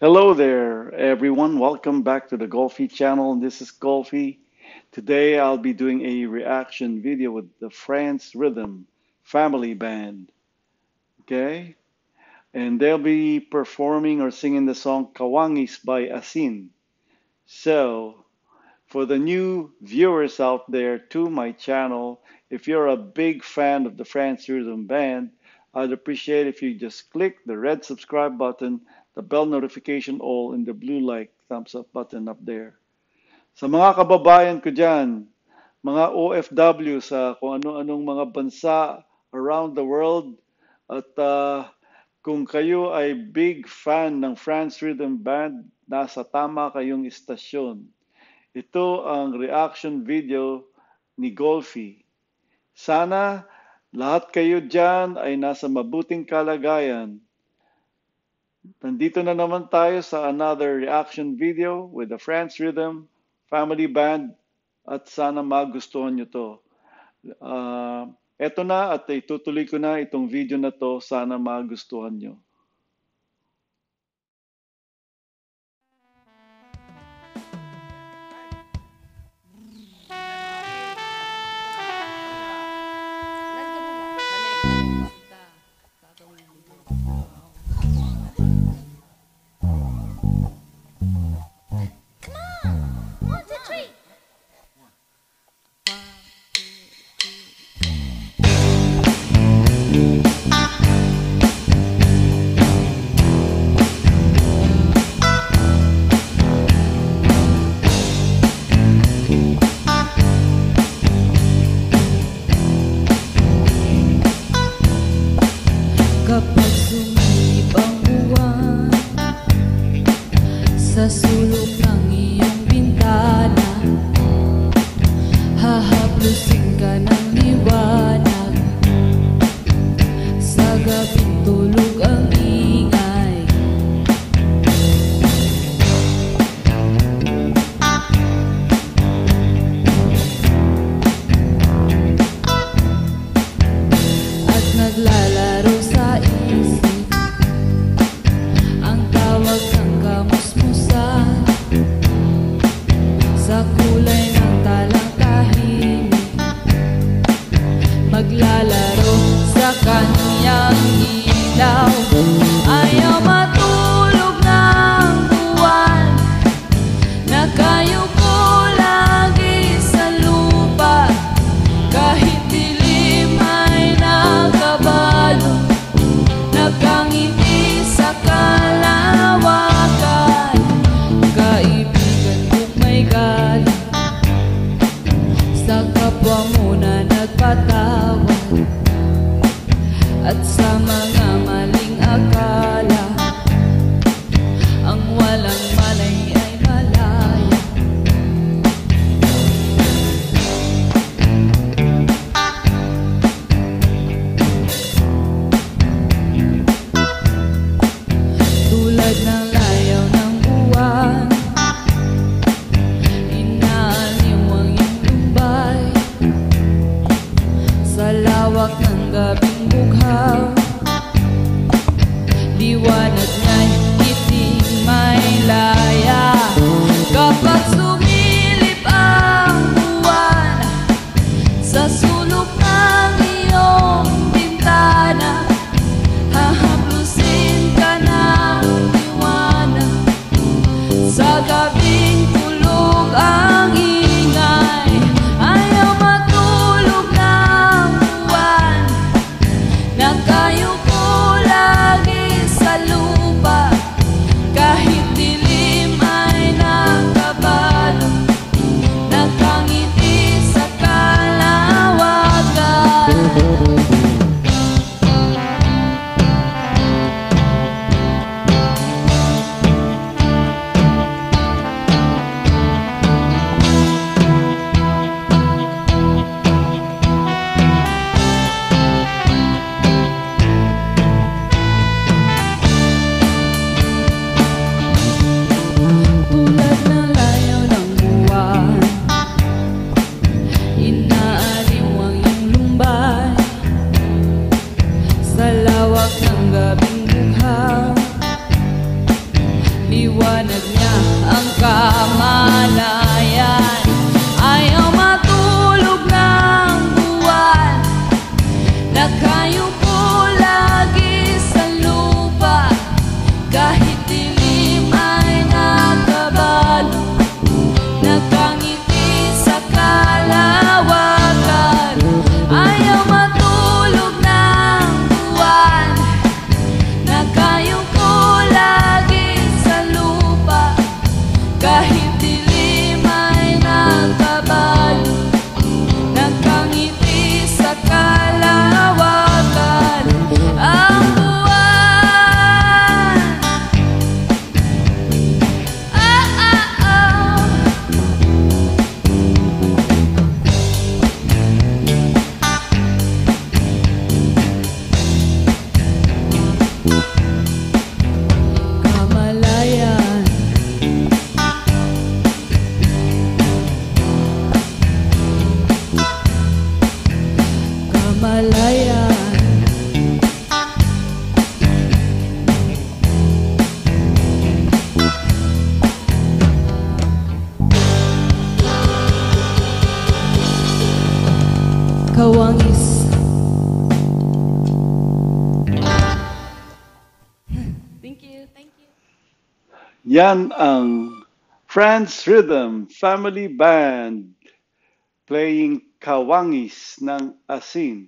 Hello there, everyone. Welcome back to the Golfy channel. This is Golfy. Today I'll be doing a reaction video with the France Rhythm Family Band. Okay? And they'll be performing or singing the song Kawangis by Asin. So, for the new viewers out there to my channel, if you're a big fan of the France Rhythm Band, I'd appreciate if you just click the red subscribe button, the bell notification all, and the blue like thumbs up button up there. Sa mga kababayan ko dyan, mga OFW sa kung ano-anong mga bansa around the world, at kung kayo ay big fan ng France Rhythm Band, nasa tama kayong istasyon. Ito ang reaction video ni Golfy. Sana lahat kayo dyan ay nasa mabuting kalagayan. Nandito na naman tayo sa another reaction video with the France Rhythm Family Band at sana magustuhan nyo to. Eto na at itutuloy ko na itong video na to. Sana magustuhan nyo. Kapag sumilip ang buwan sa sulok ng iyong bintana, hahaplusin ka ng liwanag. Sa gabing tulog ang ingay, at naglalaro sa isip ang tawag ng kamusmusan. Sa kulay ng talang tahimik, maglalaro sa kanyang ilaw. Ayaw matulog ng buwan, nakayuko lagi sa lupa. Kahit dilim ay nakabalo, nakangiti sa kalawan. liwanag niya ang kamalayan. Ayaw matulog ng buwan, nakayupo lagi sa lupa. Kahit dilim ay nakabalo, nakangiti sa kalawakan. Ayaw matulog ng buwan, nakayupo lagi sa lupa. Kahit dilim ay nakabalo, nakangiti sa kalawakan. Ang buwan, ah. Kamalayan, kamalayan. Kawangis. Thank you, thank you. Yan ang Friends Rhythm Family Band playing Kawangis ng Asin.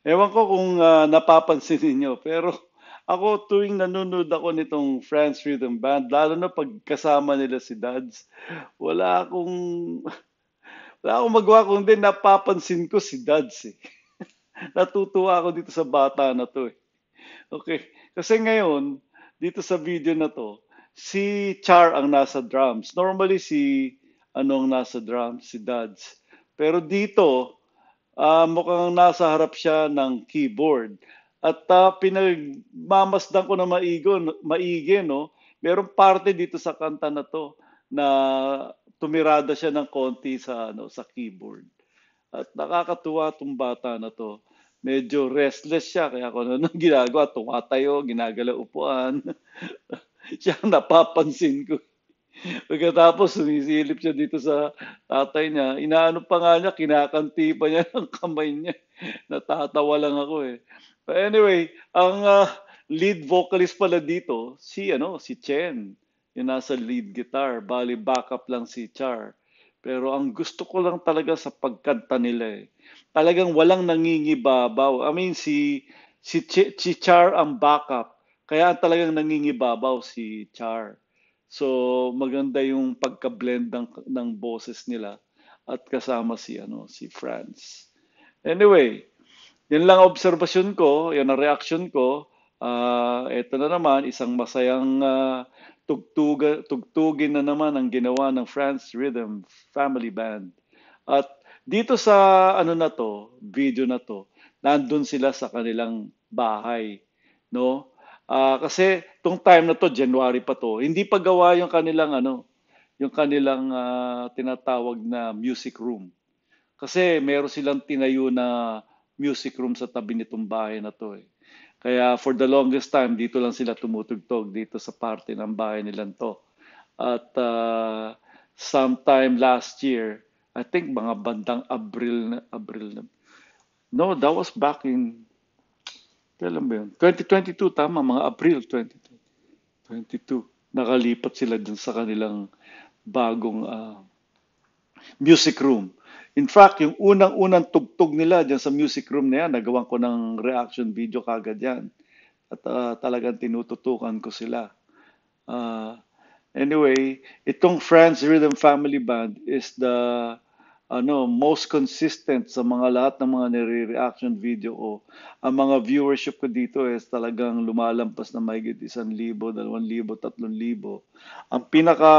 Ewan ko kung napapansin niyo, pero ako tuwing nanonood ako nitong Friends Rhythm Band, lalo na pag kasama nila si Dads, wala akong wala akong magawa kundi napapansin ko si Dads eh. Natutuwa ako dito sa bata na to eh. Okay, kasi ngayon dito sa video na to, si Char ang nasa drums. Normally si anong nasa drums, si Dads. Pero dito mukhang nasa harap siya ng keyboard. At pinagmamasdan ko na maigi, no? Merong parte dito sa kanta na to na tumirada siya ng konti sa sa keyboard. At nakakatuwa tong bata na to. Medyo restless siya kaya kung ano ginagawa, tumatayo, ginagalaw upuan. Siya ang napapansin ko. Pagkatapos sumisilip siya dito sa tatay niya, inaano pa nga niya, kinakanti pa niya ng kamay niya. Natatawa lang ako eh. But anyway, ang lead vocalist pala dito, si Chen. Yung nasa lead guitar, bali backup lang si Char. Pero ang gusto ko lang talaga sa pagkanta nila eh. Talagang walang nangingibabaw. I mean, si Char ang backup. Kaya talagang nangingibabaw si Char. So maganda yung pagka-blend ng boses nila at kasama si Franz. Anyway, yan lang obserbasyon ko, yan ang reaction ko. Ito na naman, isang masayang tugtugin na naman ang ginawa ng Franz Rhythm Family Band. At dito sa video na to, nandun sila sa kanilang bahay, no? Kasi tong time na to, January pa to, hindi pa gawa yung kanilang tinatawag na music room. Kasi meron silang tinayo na music room sa tabi nitong bahay na to eh. Kaya for the longest time, dito lang sila tumutugtog dito sa parte ng bahay nilang to. At sometime last year, I think mga bandang Abril na. No, that was back in, kailan ba yun? 2022, tama, mga April 2022. Nakalipat sila dun sa kanilang bagong music room. In fact, yung unang-unang tugtog nila dyan sa music room na yan, nagawan ko ng reaction video kagad yan. At talagang tinututukan ko sila. Anyway, itong Friends Rhythm Family Band is the most consistent sa mga lahat ng mga nire-reaction video ko. Ang mga viewership ko dito is talagang lumalampas na mahigit 1,000, 2,000, 3,000. Ang pinaka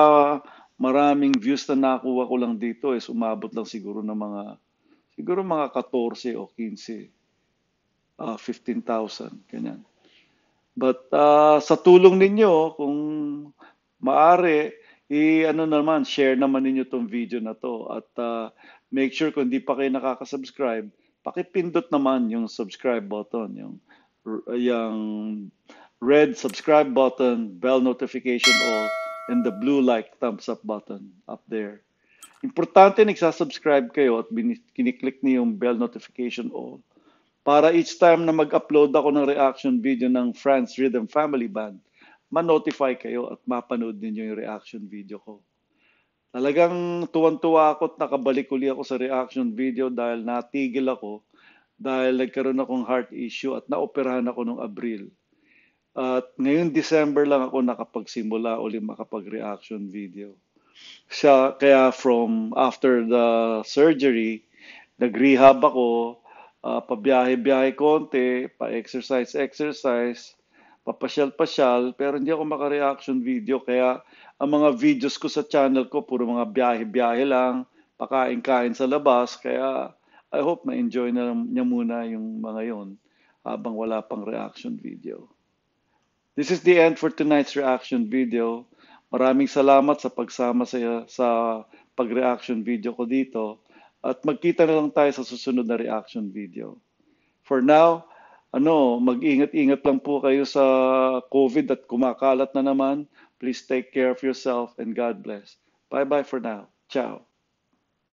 maraming views na nakuha ko lang dito is umabot lang siguro mga 14 o 15, 15,000, ganyan. But sa tulong ninyo, kung maaari, share naman ninyo tong video na to at make sure kung hindi pa kayo nakaka-subscribe, pakipindot naman yung subscribe button, yung red subscribe button, bell notification all, and the blue like thumbs up button up there. Importante nagsasubscribe kayo at kiniklik niyo yung bell notification all para each time na mag-upload ako ng reaction video ng Franz Rhythm Family Band, ma-notify kayo at mapanood ninyo yung reaction video ko. Talagang tuwan-tuwa ako at nakabalik uli ako sa reaction video dahil natigil ako dahil nagkaroon akong heart issue at naoperahan ako noong Abril. At ngayon December lang ako nakapagsimula uli makapag-reaction video. Kaya from after the surgery, nag-rehab ako, pabiyahe-biyahe konti, pa-exercise, papasyal-pasyal, pero hindi ako maka-reaction video. Kaya ang mga videos ko sa channel ko, puro mga biyahe-biyahe lang, pakain-kain sa labas. Kaya I hope ma-enjoy na niya muna yung mga yon habang wala pang reaction video. This is the end for tonight's reaction video. Maraming salamat sa pagsama sa pag-reaction video ko dito. At magkita na lang tayo sa susunod na reaction video. For now, mag-ingat-ingat lang po kayo sa COVID at kumakalat na naman. Please take care of yourself and God bless. Bye-bye for now. Ciao.